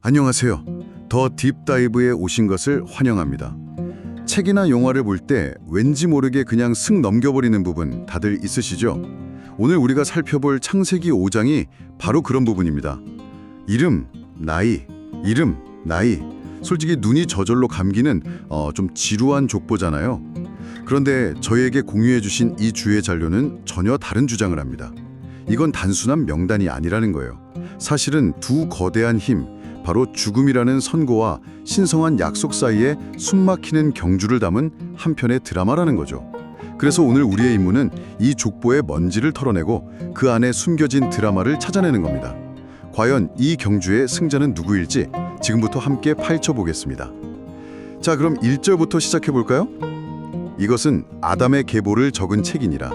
안녕하세요. 더 딥다이브에 오신 것을 환영합니다. 책이나 영화를 볼 때 왠지 모르게 그냥 슥 넘겨버리는 부분 다들 있으시죠? 오늘 우리가 살펴볼 창세기 5장이 바로 그런 부분입니다. 이름, 나이, 이름, 나이. 솔직히 눈이 저절로 감기는 좀 지루한 족보잖아요. 그런데 저희에게 공유해 주신 이 주의 잔료는 전혀 다른 주장을 합니다. 이건 단순한 명단이 아니라는 거예요. 사실은 두 거대한 힘, 바로 죽음이라는 선고와 신성한 약속 사이에 숨막히는 경주를 담은 한 편의 드라마라는 거죠. 그래서 오늘 우리의 임무는 이 족보의 먼지를 털어내고 그 안에 숨겨진 드라마를 찾아내는 겁니다. 과연 이 경주의 승자는 누구일지 지금부터 함께 파헤쳐 보겠습니다. 자, 그럼 1절부터 시작해 볼까요? 이것은 아담의 계보를 적은 책이니라.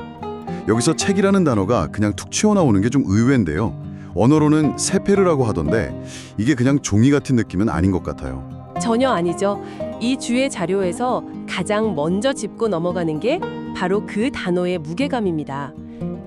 여기서 책이라는 단어가 그냥 툭 튀어나오는 게 좀 의외인데요. 언어로는 세페르라고 하던데 이게 그냥 종이 같은 느낌은 아닌 것 같아요. 전혀 아니죠. 이 주의 자료에서 가장 먼저 짚고 넘어가는 게 바로 그 단어의 무게감입니다.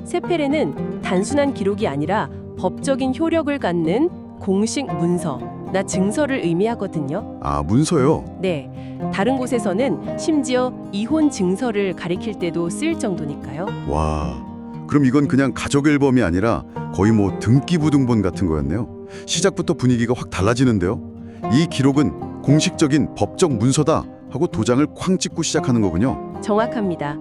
세페레는 단순한 기록이 아니라 법적인 효력을 갖는 공식 문서나 증서를 의미하거든요. 아, 문서요? 네, 다른 곳에서는 심지어 이혼 증서를 가리킬 때도 쓰일 정도니까요. 와, 그럼 이건 그냥 가족 앨범이 아니라 거의 뭐 등기부등본 같은 거였네요. 시작부터 분위기가 확 달라지는데요. 이 기록은 공식적인 법적 문서다 하고 도장을 쾅 찍고 시작하는 거군요. 정확합니다.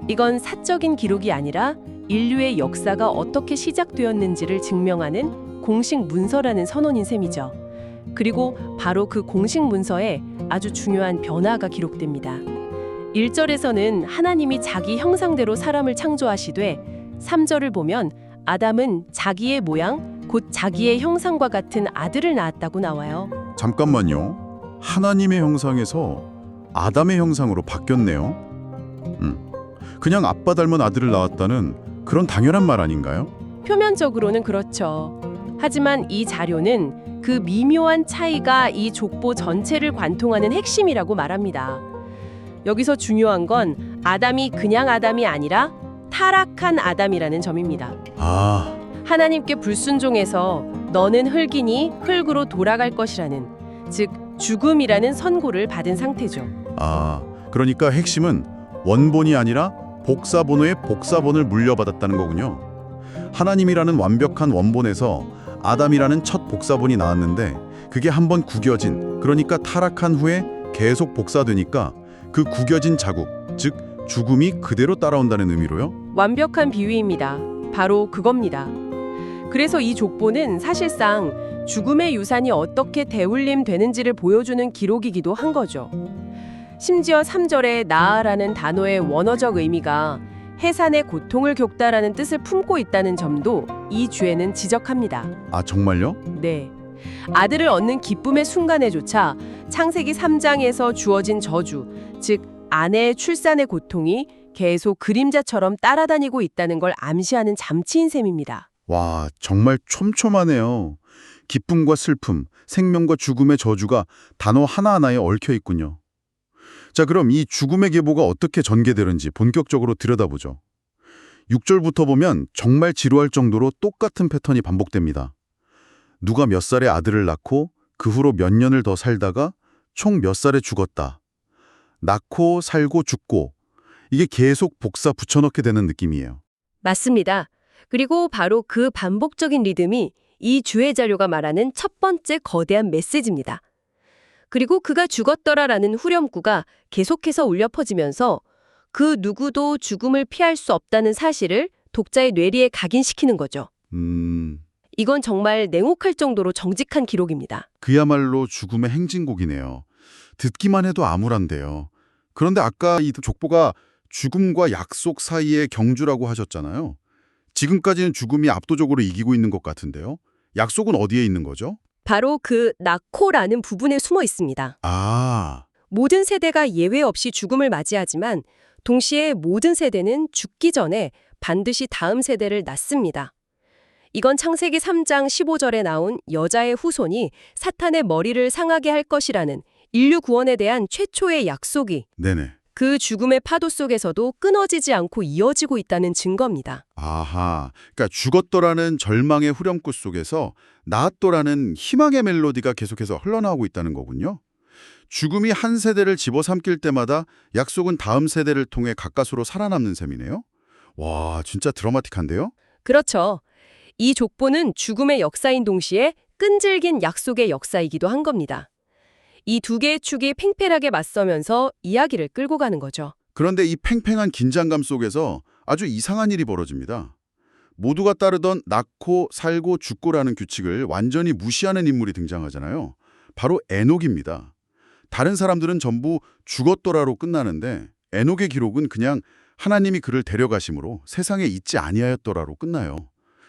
이건 사적인 기록이 아니라 인류의 역사가 어떻게 시작되었는지를 증명하는 공식 문서라는 선언인 셈이죠. 그리고 바로 그 공식 문서에 아주 중요한 변화가 기록됩니다. 1절에서는 하나님이 자기 형상대로 사람을 창조하시되 3절을 보면 아담은 자기의 모양, 곧 자기의 형상과 같은 아들을 낳았다고 나와요. 잠깐만요. 하나님의 형상에서 아담의 형상으로 바뀌었네요. 그냥 아빠 닮은 아들을 낳았다는 그런 당연한 말 아닌가요? 표면적으로는 그렇죠. 하지만 이 자료는 그 미묘한 차이가 이 족보 전체를 관통하는 핵심이라고 말합니다. 여기서 중요한 건 아담이 그냥 아담이 아니라 타락한 아담이라는 점입니다. 아, 하나님께 불순종해서 너는 흙이니 흙으로 돌아갈 것이라는, 즉 죽음이라는 선고를 받은 상태죠. 그러니까 핵심은 원본이 아니라 복사본의 복사본을 물려받았다는 거군요. 하나님이라는 완벽한 원본에서 아담이라는 첫 복사본이 나왔는데 그게 한번 구겨진, 그러니까 타락한 후에 계속 복사되니까 그 구겨진 자국, 즉 죽음이 그대로 따라온다는 의미로요? 완벽한 비유입니다. 바로 그겁니다. 그래서 이 족보는 사실상 죽음의 유산이 어떻게 되울림되는지를 보여주는 기록이기도 한 거죠. 심지어 3절에 나아라는 단어의 원어적 의미가 해산의 고통을 겪다라는 뜻을 품고 있다는 점도 이 주에는 지적합니다. 아, 정말요? 네. 아들을 얻는 기쁨의 순간에조차 창세기 3장에서 주어진 저주, 즉 아내의 출산의 고통이 계속 그림자처럼 따라다니고 있다는 걸 암시하는 잠치인 셈입니다. 와, 정말 촘촘하네요. 기쁨과 슬픔, 생명과 죽음의 저주가 단어 하나하나에 얽혀 있군요. 자, 그럼 이 죽음의 계보가 어떻게 전개되는지 본격적으로 들여다보죠. 6절부터 보면 정말 지루할 정도로 똑같은 패턴이 반복됩니다. 누가 몇 살에 아들을 낳고 그 후로 몇 년을 더 살다가 총 몇 살에 죽었다. 낳고 살고 죽고, 이게 계속 복사 붙여넣게 되는 느낌이에요. 맞습니다. 그리고 바로 그 반복적인 리듬이 이 주의 자료가 말하는 첫 번째 거대한 메시지입니다. 그리고 그가 죽었더라라는 후렴구가 계속해서 울려 퍼지면서 그 누구도 죽음을 피할 수 없다는 사실을 독자의 뇌리에 각인시키는 거죠. 이건 정말 냉혹할 정도로 정직한 기록입니다. 그야말로 죽음의 행진곡이네요. 듣기만 해도 암울한데요. 그런데 아까 이 족보가 죽음과 약속 사이의 경주라고 하셨잖아요. 지금까지는 죽음이 압도적으로 이기고 있는 것 같은데요. 약속은 어디에 있는 거죠? 바로 그 낳고라는 부분에 숨어 있습니다. 아, 모든 세대가 예외 없이 죽음을 맞이하지만 동시에 모든 세대는 죽기 전에 반드시 다음 세대를 낳습니다. 이건 창세기 3장 15절에 나온 여자의 후손이 사탄의 머리를 상하게 할 것이라는 인류 구원에 대한 최초의 약속이 네네. 그 죽음의 파도 속에서도 끊어지지 않고 이어지고 있다는 증거입니다. 아하, 그러니까 죽었더라는 절망의 후렴구 속에서 나았더라는 희망의 멜로디가 계속해서 흘러나오고 있다는 거군요. 죽음이 한 세대를 집어삼킬 때마다 약속은 다음 세대를 통해 가까스로 살아남는 셈이네요. 와, 진짜 드라마틱한데요? 그렇죠. 이 족보는 죽음의 역사인 동시에 끈질긴 약속의 역사이기도 한 겁니다. 이 두 개의 축이 팽팽하게 맞서면서 이야기를 끌고 가는 거죠. 그런데 이 팽팽한 긴장감 속에서 아주 이상한 일이 벌어집니다. 모두가 따르던 낳고 살고 죽고라는 규칙을 완전히 무시하는 인물이 등장하잖아요. 바로 에녹입니다. 다른 사람들은 전부 죽었더라로 끝나는데 에녹의 기록은 그냥 하나님이 그를 데려가심으로 세상에 있지 아니하였더라로 끝나요.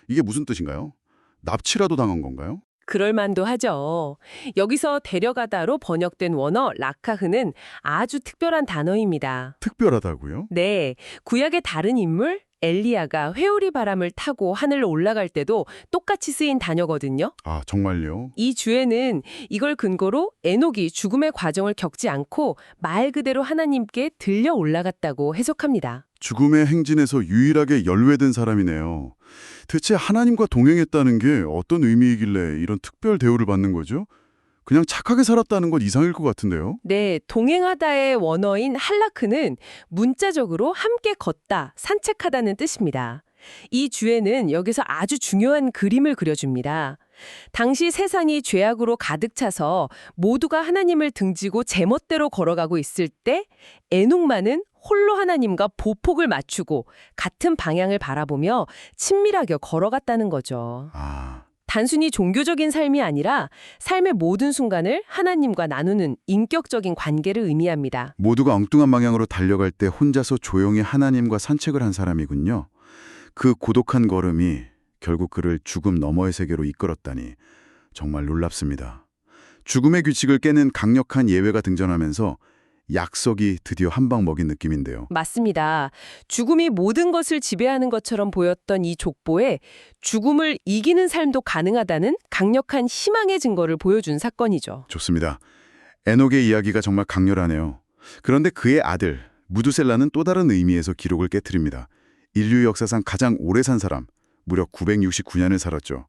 이게 무슨 뜻인가요? 납치라도 당한 건가요? 그럴 만도 하죠. 여기서 데려가다로 번역된 원어 라카흐는 아주 특별한 단어입니다. 특별하다고요? 네, 구약의 다른 인물 엘리야가 회오리 바람을 타고 하늘로 올라갈 때도 똑같이 쓰인 단어거든요. 아, 정말요? 이 주에는 이걸 근거로 에녹이 죽음의 과정을 겪지 않고 말 그대로 하나님께 들려 올라갔다고 해석합니다. 죽음의 행진에서 유일하게 열외된 사람이네요. 대체 하나님과 동행했다는 게 어떤 의미이길래 이런 특별 대우를 받는 거죠? 그냥 착하게 살았다는 것 이상일 것 같은데요? 네, 동행하다의 원어인 할라크는 문자적으로 함께 걷다, 산책하다는 뜻입니다. 이 주에는 여기서 아주 중요한 그림을 그려줍니다. 당시 세상이 죄악으로 가득 차서 모두가 하나님을 등지고 제멋대로 걸어가고 있을 때 에녹만은 홀로 하나님과 보폭을 맞추고 같은 방향을 바라보며 친밀하게 걸어갔다는 거죠. 아, 단순히 종교적인 삶이 아니라 삶의 모든 순간을 하나님과 나누는 인격적인 관계를 의미합니다. 모두가 엉뚱한 방향으로 달려갈 때 혼자서 조용히 하나님과 산책을 한 사람이군요. 그 고독한 걸음이 결국 그를 죽음 너머의 세계로 이끌었다니 정말 놀랍습니다. 죽음의 규칙을 깨는 강력한 예외가 등장하면서 약속이 드디어 한 방 먹인 느낌인데요. 맞습니다. 죽음이 모든 것을 지배하는 것처럼 보였던 이 족보에 죽음을 이기는 삶도 가능하다는 강력한 희망의 증거를 보여준 사건이죠. 좋습니다. 에녹의 이야기가 정말 강렬하네요. 그런데 그의 아들 무두셀라는 또 다른 의미에서 기록을 깨트립니다. 인류 역사상 가장 오래 산 사람, 무려 969년을 살았죠.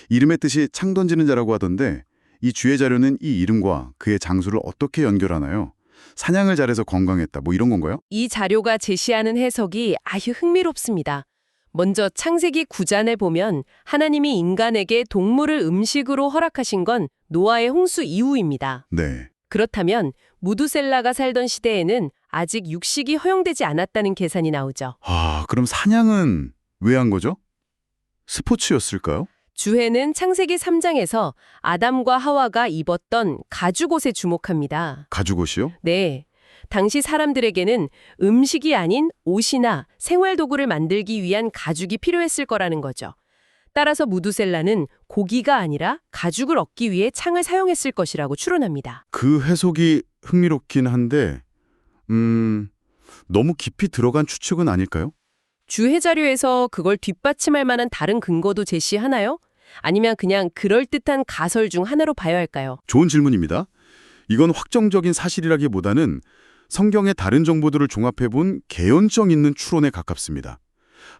이름의 뜻이 창 던지는 자라고 하던데 이 주의 자료는 이 이름과 그의 장수를 어떻게 연결하나요? 사냥을 잘해서 건강했다, 뭐 이런 건가요? 이 자료가 제시하는 해석이 아주 흥미롭습니다. 먼저 창세기 9장을 보면 하나님이 인간에게 동물을 음식으로 허락하신 건 노아의 홍수 이후입니다. 네. 그렇다면 무두셀라가 살던 시대에는 아직 육식이 허용되지 않았다는 계산이 나오죠. 아, 그럼 사냥은 왜 한 거죠? 스포츠였을까요? 주해는 창세기 3장에서 아담과 하와가 입었던 가죽옷에 주목합니다. 가죽옷이요? 네. 당시 사람들에게는 음식이 아닌 옷이나 생활도구를 만들기 위한 가죽이 필요했을 거라는 거죠. 따라서 무두셀라는 고기가 아니라 가죽을 얻기 위해 창을 사용했을 것이라고 추론합니다. 그 해석이 흥미롭긴 한데 너무 깊이 들어간 추측은 아닐까요? 주해 자료에서 그걸 뒷받침할 만한 다른 근거도 제시하나요? 아니면 그냥 그럴듯한 가설 중 하나로 봐야 할까요? 좋은 질문입니다. 이건 확정적인 사실이라기보다는 성경의 다른 정보들을 종합해본 개연성 있는 추론에 가깝습니다.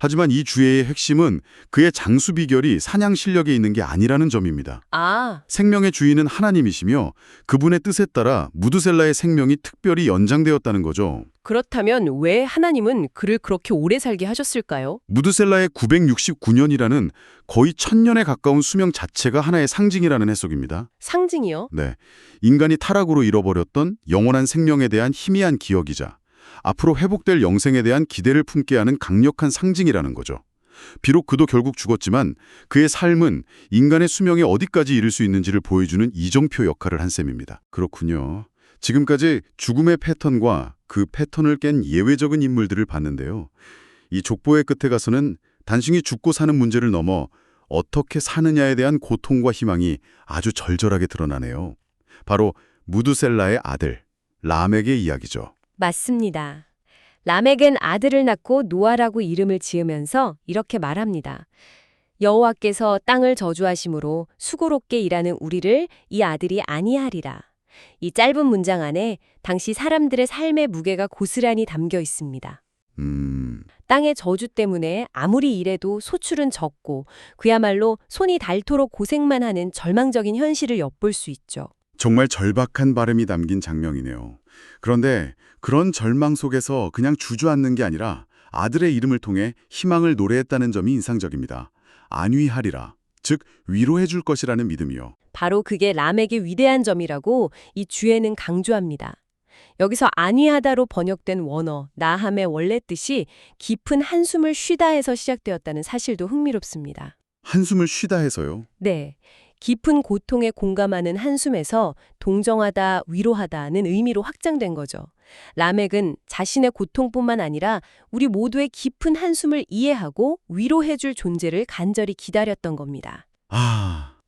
하지만 이 주제의 핵심은 그의 장수 비결이 사냥 실력에 있는 게 아니라는 점입니다. 아, 생명의 주인은 하나님이시며 그분의 뜻에 따라 무두셀라의 생명이 특별히 연장되었다는 거죠. 그렇다면 왜 하나님은 그를 그렇게 오래 살게 하셨을까요? 무두셀라의 969년이라는 거의 1000년에 가까운 수명 자체가 하나의 상징이라는 해석입니다. 상징이요? 네, 인간이 타락으로 잃어버렸던 영원한 생명에 대한 희미한 기억이자 앞으로 회복될 영생에 대한 기대를 품게 하는 강력한 상징이라는 거죠. 비록 그도 결국 죽었지만 그의 삶은 인간의 수명에 어디까지 이를 수 있는지를 보여주는 이정표 역할을 한 셈입니다. 그렇군요. 지금까지 죽음의 패턴과 그 패턴을 깬 예외적인 인물들을 봤는데요. 이 족보의 끝에 가서는 단순히 죽고 사는 문제를 넘어 어떻게 사느냐에 대한 고통과 희망이 아주 절절하게 드러나네요. 바로 무두셀라의 아들, 라멕의 이야기죠. 맞습니다. 라멕은 아들을 낳고 노아라고 이름을 지으면서 이렇게 말합니다. 여호와께서 땅을 저주하심으로 수고롭게 일하는 우리를 이 아들이 아니하리라. 이 짧은 문장 안에 당시 사람들의 삶의 무게가 고스란히 담겨 있습니다. 땅의 저주 때문에 아무리 일해도 소출은 적고 그야말로 손이 닳도록 고생만 하는 절망적인 현실을 엿볼 수 있죠. 정말 절박한 발음이 담긴 장면이네요. 그런데 그런 절망 속에서 그냥 주저앉는 게 아니라 아들의 이름을 통해 희망을 노래했다는 점이 인상적입니다. 안위하리라, 즉 위로해 줄 것이라는 믿음이요. 바로 그게 람에게 위대한 점이라고 이 주에는 강조합니다. 여기서 안위하다로 번역된 원어, 나함의 원래 뜻이 깊은 한숨을 쉬다에서 시작되었다는 사실도 흥미롭습니다. 한숨을 쉬다 해서요. 네, 깊은 고통에 공감하는 한숨에서 동정하다, 위로하다는 의미로 확장된 거죠. 라멕은 자신의 고통뿐만 아니라 우리 모두의 깊은 한숨을 이해하고 위로해줄 존재를 간절히 기다렸던 겁니다.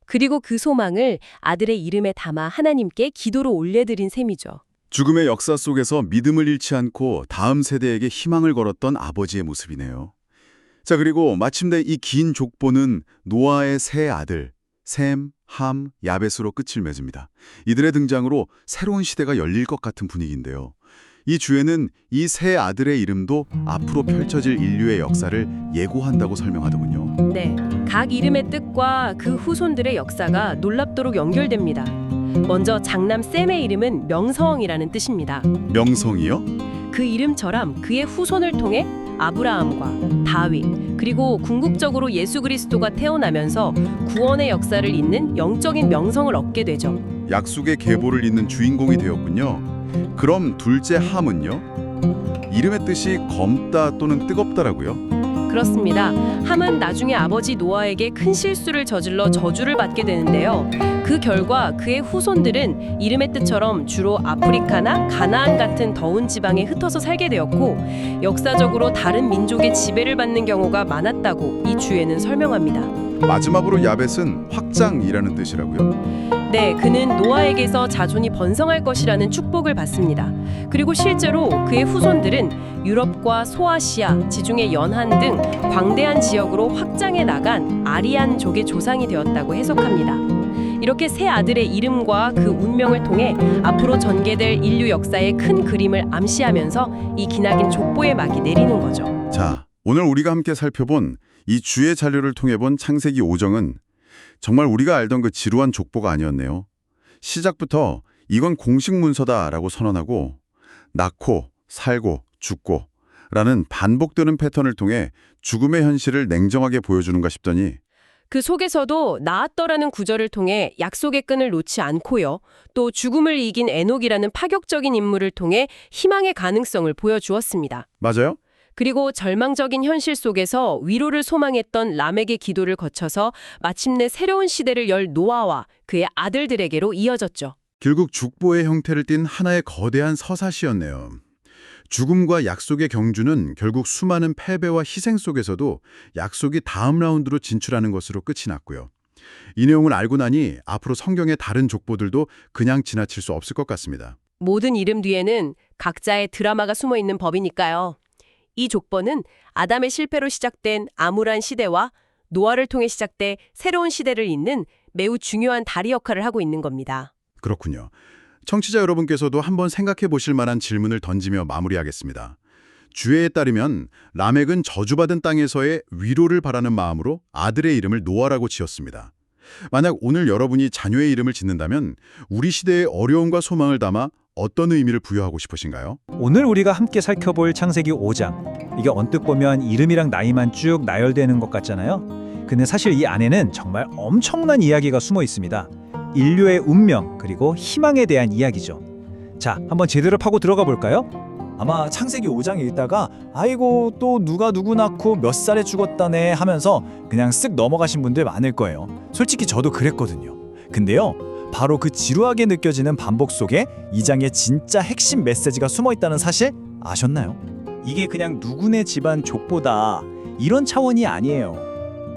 그리고 그 소망을 아들의 이름에 담아 하나님께 기도로 올려드린 셈이죠. 죽음의 역사 속에서 믿음을 잃지 않고 다음 세대에게 희망을 걸었던 아버지의 모습이네요. 자, 그리고 마침내 이 긴 족보는 노아의 세 아들 셈, 함, 야벳으로 끝을 맺습니다. 이들의 등장으로 새로운 시대가 열릴 것 같은 분위기인데요. 이 주에는 이 세 아들의 이름도 앞으로 펼쳐질 인류의 역사를 예고한다고 설명하더군요. 네, 각 이름의 뜻과 그 후손들의 역사가 놀랍도록 연결됩니다. 먼저 장남 셈의 이름은 명성이라는 뜻입니다. 명성이요? 그 이름처럼 그의 후손을 통해 아브라함과 다윗, 그리고 궁극적으로 예수 그리스도가 태어나면서 구원의 역사를 잇는 영적인 명성을 얻게 되죠. 약속의 계보를 잇는 주인공이 되었군요. 그럼 둘째 함은요? 이름의 뜻이 검다 또는 뜨겁다라고요? 그렇습니다. 함은 나중에 아버지 노아에게 큰 실수를 저질러 저주를 받게 되는데요. 그 결과 그의 후손들은 이름의 뜻처럼 주로 아프리카나 가나안 같은 더운 지방에 흩어서 살게 되었고 역사적으로 다른 민족의 지배를 받는 경우가 많았다고 이 주에는 설명합니다. 마지막으로 야벳은 확장이라는 뜻이라고요? 네, 그는 노아에게서 자손이 번성할 것이라는 축복을 받습니다. 그리고 실제로 그의 후손들은 유럽과 소아시아, 지중해 연한 등 광대한 지역으로 확장해 나간 아리안족의 조상이 되었다고 해석합니다. 이렇게 세 아들의 이름과 그 운명을 통해 앞으로 전개될 인류 역사의 큰 그림을 암시하면서 이 기나긴 족보의 막이 내리는 거죠. 자, 오늘 우리가 함께 살펴본 이 주의 자료를 통해 본 창세기 5장은 정말 우리가 알던 그 지루한 족보가 아니었네요. 시작부터 이건 공식 문서다라고 선언하고 낳고 살고 죽고 라는 반복되는 패턴을 통해 죽음의 현실을 냉정하게 보여주는가 싶더니 그 속에서도 나았더라는 구절을 통해 약속의 끈을 놓지 않고요. 또 죽음을 이긴 에녹이라는 파격적인 인물을 통해 희망의 가능성을 보여주었습니다. 맞아요? 그리고 절망적인 현실 속에서 위로를 소망했던 람에게 기도를 거쳐서 마침내 새로운 시대를 열 노아와 그의 아들들에게로 이어졌죠. 결국 죽보의 형태를 띤 하나의 거대한 서사시였네요. 죽음과 약속의 경주는 결국 수많은 패배와 희생 속에서도 약속이 다음 라운드로 진출하는 것으로 끝이 났고요. 이 내용을 알고 나니 앞으로 성경의 다른 족보들도 그냥 지나칠 수 없을 것 같습니다. 모든 이름 뒤에는 각자의 드라마가 숨어 있는 법이니까요. 이 족보는 아담의 실패로 시작된 암울한 시대와 노아를 통해 시작돼 새로운 시대를 잇는 매우 중요한 다리 역할을 하고 있는 겁니다. 그렇군요. 청취자 여러분께서도 한번 생각해 보실 만한 질문을 던지며 마무리하겠습니다. 주에에 따르면 라멕은 저주받은 땅에서의 위로를 바라는 마음으로 아들의 이름을 노아라고 지었습니다. 만약 오늘 여러분이 자녀의 이름을 짓는다면 우리 시대의 어려움과 소망을 담아 어떤 의미를 부여하고 싶으신가요? 오늘 우리가 함께 살펴볼 창세기 5장. 이게 언뜻 보면 이름이랑 나이만 쭉 나열되는 것 같잖아요. 근데 사실 이 안에는 정말 엄청난 이야기가 숨어 있습니다. 인류의 운명 그리고 희망에 대한 이야기죠. 자, 한번 제대로 파고 들어가 볼까요? 아마 창세기 5장 읽다가 아이고 또 누가 누구 낳고 몇 살에 죽었다네 하면서 그냥 쓱 넘어가신 분들 많을 거예요. 솔직히 저도 그랬거든요. 근데요, 바로 그 지루하게 느껴지는 반복 속에 이 장의 진짜 핵심 메시지가 숨어 있다는 사실 아셨나요? 이게 그냥 누구네 집안 족보다 이런 차원이 아니에요.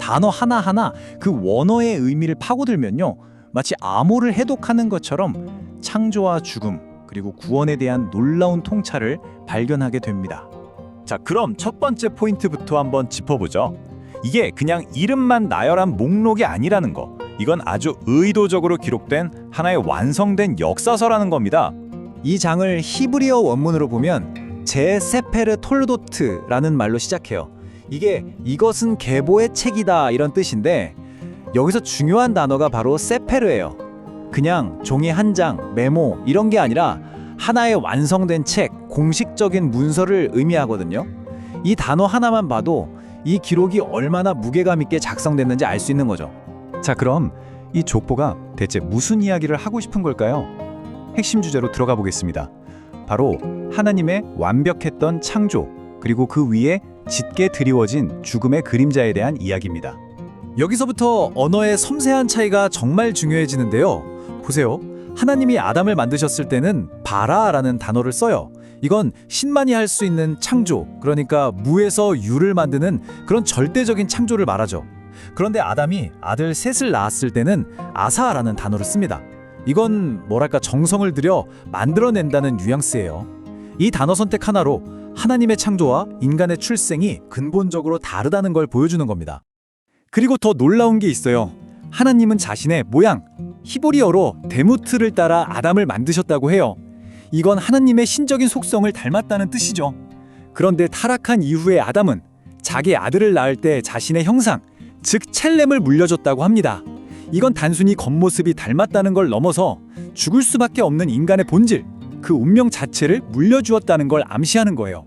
단어 하나하나 그 원어의 의미를 파고들면요, 마치 암호를 해독하는 것처럼 창조와 죽음 그리고 구원에 대한 놀라운 통찰을 발견하게 됩니다. 자, 그럼 첫 번째 포인트부터 한번 짚어보죠. 이게 그냥 이름만 나열한 목록이 아니라는 거. 이건 아주 의도적으로 기록된 하나의 완성된 역사서라는 겁니다. 이 장을 히브리어 원문으로 보면 제세페르 톨도트라는 말로 시작해요. 이것은 계보의 책이다 이런 뜻인데 여기서 중요한 단어가 바로 세페르예요. 그냥 종이 한 장, 메모 이런 게 아니라 하나의 완성된 책, 공식적인 문서를 의미하거든요. 이 단어 하나만 봐도 이 기록이 얼마나 무게감 있게 작성됐는지 알 수 있는 거죠. 자, 그럼 이 족보가 대체 무슨 이야기를 하고 싶은 걸까요? 핵심 주제로 들어가 보겠습니다. 바로 하나님의 완벽했던 창조, 그리고 그 위에 짙게 드리워진 죽음의 그림자에 대한 이야기입니다. 여기서부터 언어의 섬세한 차이가 정말 중요해지는데요. 보세요. 하나님이 아담을 만드셨을 때는 바라라는 단어를 써요. 이건 신만이 할 수 있는 창조, 그러니까 무에서 유를 만드는 그런 절대적인 창조를 말하죠. 그런데 아담이 아들 셋을 낳았을 때는 아사라는 단어를 씁니다. 이건 뭐랄까 정성을 들여 만들어낸다는 뉘앙스예요. 이 단어 선택 하나로 하나님의 창조와 인간의 출생이 근본적으로 다르다는 걸 보여주는 겁니다. 그리고 더 놀라운 게 있어요. 하나님은 자신의 모양, 히브리어로 데무트를 따라 아담을 만드셨다고 해요. 이건 하나님의 신적인 속성을 닮았다는 뜻이죠. 그런데 타락한 이후에 아담은 자기 아들을 낳을 때 자신의 형상, 즉 첼렘을 물려줬다고 합니다. 이건 단순히 겉모습이 닮았다는 걸 넘어서 죽을 수밖에 없는 인간의 본질, 그 운명 자체를 물려주었다는 걸 암시하는 거예요.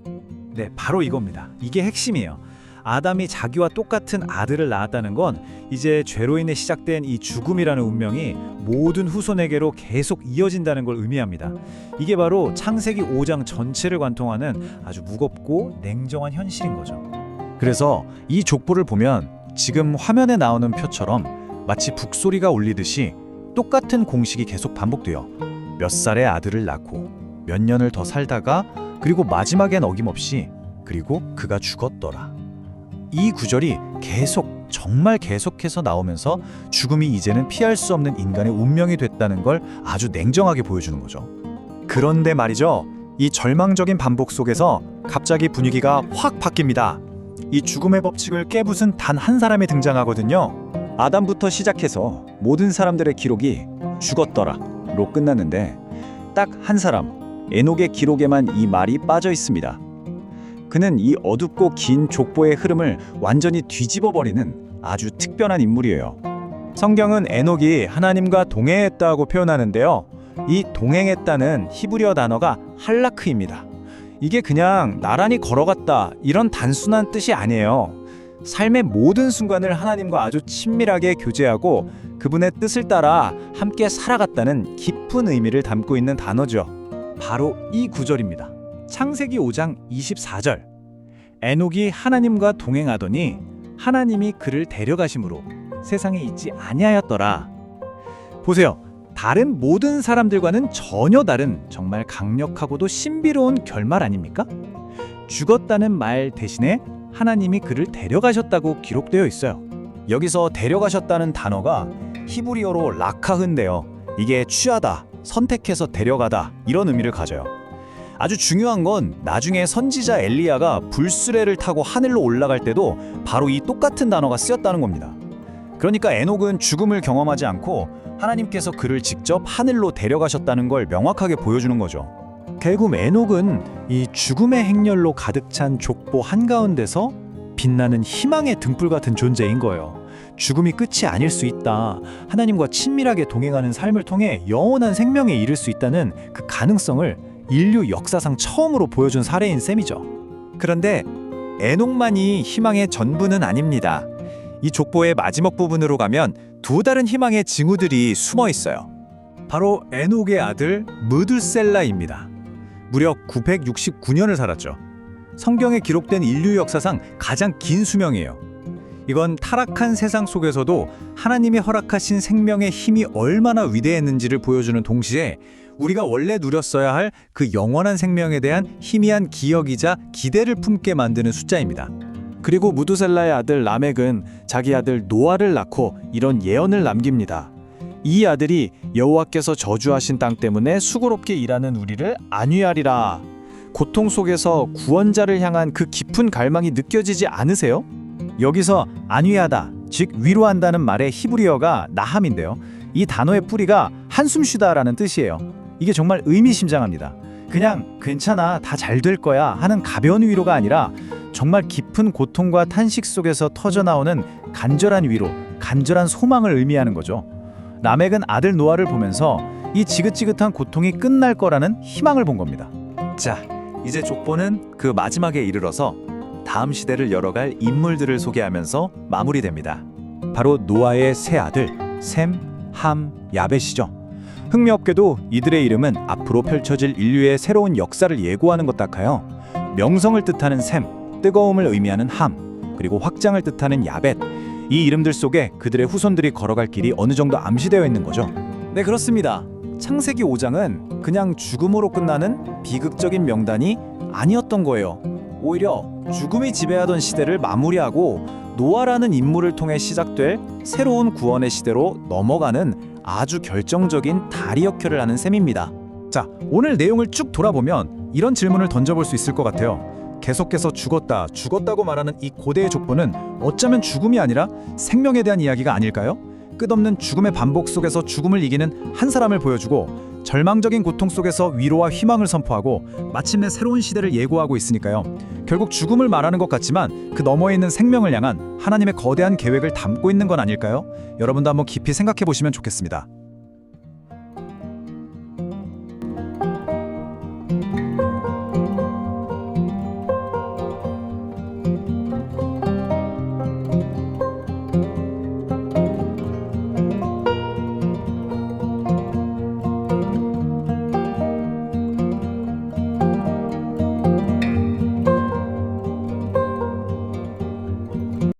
네, 바로 이겁니다. 이게 핵심이에요. 아담이 자기와 똑같은 아들을 낳았다는 건 이제 죄로 인해 시작된 이 죽음이라는 운명이 모든 후손에게로 계속 이어진다는 걸 의미합니다. 이게 바로 창세기 5장 전체를 관통하는 아주 무겁고 냉정한 현실인 거죠. 그래서 이 족보를 보면 지금 화면에 나오는 표처럼 마치 북소리가 울리듯이 똑같은 공식이 계속 반복돼요. 몇 살의 아들을 낳고 몇 년을 더 살다가 그리고 마지막엔 어김없이 그리고 그가 죽었더라. 이 구절이 정말 계속해서 나오면서 죽음이 이제는 피할 수 없는 인간의 운명이 됐다는 걸 아주 냉정하게 보여주는 거죠. 그런데 말이죠. 이 절망적인 반복 속에서 갑자기 분위기가 확 바뀝니다. 이 죽음의 법칙을 깨부순 단 한 사람이 등장하거든요. 아담부터 시작해서 모든 사람들의 기록이 죽었더라로 끝났는데 딱 한 사람, 에녹의 기록에만 이 말이 빠져 있습니다. 그는 이 어둡고 긴 족보의 흐름을 완전히 뒤집어버리는 아주 특별한 인물이에요. 성경은 에녹이 하나님과 동행했다고 표현하는데요. 이 동행했다는 히브리어 단어가 할라크입니다. 이게 그냥 나란히 걸어갔다 이런 단순한 뜻이 아니에요. 삶의 모든 순간을 하나님과 아주 친밀하게 교제하고 그분의 뜻을 따라 함께 살아갔다는 깊은 의미를 담고 있는 단어죠. 바로 이 구절입니다. 창세기 5장 24절. 에녹이 하나님과 동행하더니 하나님이 그를 데려가심으로 세상에 있지 아니하였더라. 보세요. 다른 모든 사람들과는 전혀 다른 정말 강력하고도 신비로운 결말 아닙니까? 죽었다는 말 대신에 하나님이 그를 데려가셨다고 기록되어 있어요. 여기서 데려가셨다는 단어가 히브리어로 라카흐인데요. 이게 취하다, 선택해서 데려가다 이런 의미를 가져요. 아주 중요한 건 나중에 선지자 엘리야가 불수레를 타고 하늘로 올라갈 때도 바로 이 똑같은 단어가 쓰였다는 겁니다. 그러니까 에녹은 죽음을 경험하지 않고 하나님께서 그를 직접 하늘로 데려가셨다는 걸 명확하게 보여주는 거죠. 결국 에녹은 이 죽음의 행렬로 가득 찬 족보 한가운데서 빛나는 희망의 등불 같은 존재인 거예요. 죽음이 끝이 아닐 수 있다. 하나님과 친밀하게 동행하는 삶을 통해 영원한 생명에 이를 수 있다는 그 가능성을 인류 역사상 처음으로 보여준 사례인 셈이죠. 그런데 에녹만이 희망의 전부는 아닙니다. 이 족보의 마지막 부분으로 가면 두 다른 희망의 징후들이 숨어 있어요. 바로 에녹의 아들 무드셀라입니다. 무려 969년을 살았죠. 성경에 기록된 인류 역사상 가장 긴 수명이에요. 이건 타락한 세상 속에서도 하나님이 허락하신 생명의 힘이 얼마나 위대했는지를 보여주는 동시에 우리가 원래 누렸어야 할 그 영원한 생명에 대한 희미한 기억이자 기대를 품게 만드는 숫자입니다. 그리고 무두셀라의 아들 라멕은 자기 아들 노아를 낳고 이런 예언을 남깁니다. 이 아들이 여호와께서 저주하신 땅 때문에 수고롭게 일하는 우리를 안위하리라. 고통 속에서 구원자를 향한 그 깊은 갈망이 느껴지지 않으세요? 여기서 안위하다, 즉 위로한다는 말의 히브리어가 나함인데요. 이 단어의 뿌리가 한숨 쉬다라는 뜻이에요. 이게 정말 의미심장합니다. 그냥 괜찮아, 다 잘 될 거야 하는 가벼운 위로가 아니라 정말 깊은 고통과 탄식 속에서 터져나오는 간절한 위로, 간절한 소망을 의미하는 거죠. 라멕은 아들 노아를 보면서 이 지긋지긋한 고통이 끝날 거라는 희망을 본 겁니다. 자, 이제 족보는 그 마지막에 이르러서 다음 시대를 열어갈 인물들을 소개하면서 마무리됩니다. 바로 노아의 세 아들 셈, 함, 야벳이죠. 흥미롭게도 이들의 이름은 앞으로 펼쳐질 인류의 새로운 역사를 예고하는 것 같아요. 명성을 뜻하는 셈, 뜨거움을 의미하는 함, 그리고 확장을 뜻하는 야벳. 이 이름들 속에 그들의 후손들이 걸어갈 길이 어느 정도 암시되어 있는 거죠. 네, 그렇습니다. 창세기 5장은 그냥 죽음으로 끝나는 비극적인 명단이 아니었던 거예요. 오히려 죽음이 지배하던 시대를 마무리하고 노아라는 인물을 통해 시작될 새로운 구원의 시대로 넘어가는 아주 결정적인 다리 역할을 하는 셈입니다. 자, 오늘 내용을 쭉 돌아보면 이런 질문을 던져볼 수 있을 것 같아요. 계속해서 죽었다고 말하는 이 고대의 족보는 어쩌면 죽음이 아니라 생명에 대한 이야기가 아닐까요? 끝없는 죽음의 반복 속에서 죽음을 이기는 한 사람을 보여주고 절망적인 고통 속에서 위로와 희망을 선포하고 마침내 새로운 시대를 예고하고 있으니까요. 결국 죽음을 말하는 것 같지만 그 너머에 있는 생명을 향한 하나님의 거대한 계획을 담고 있는 건 아닐까요? 여러분도 한번 깊이 생각해 보시면 좋겠습니다.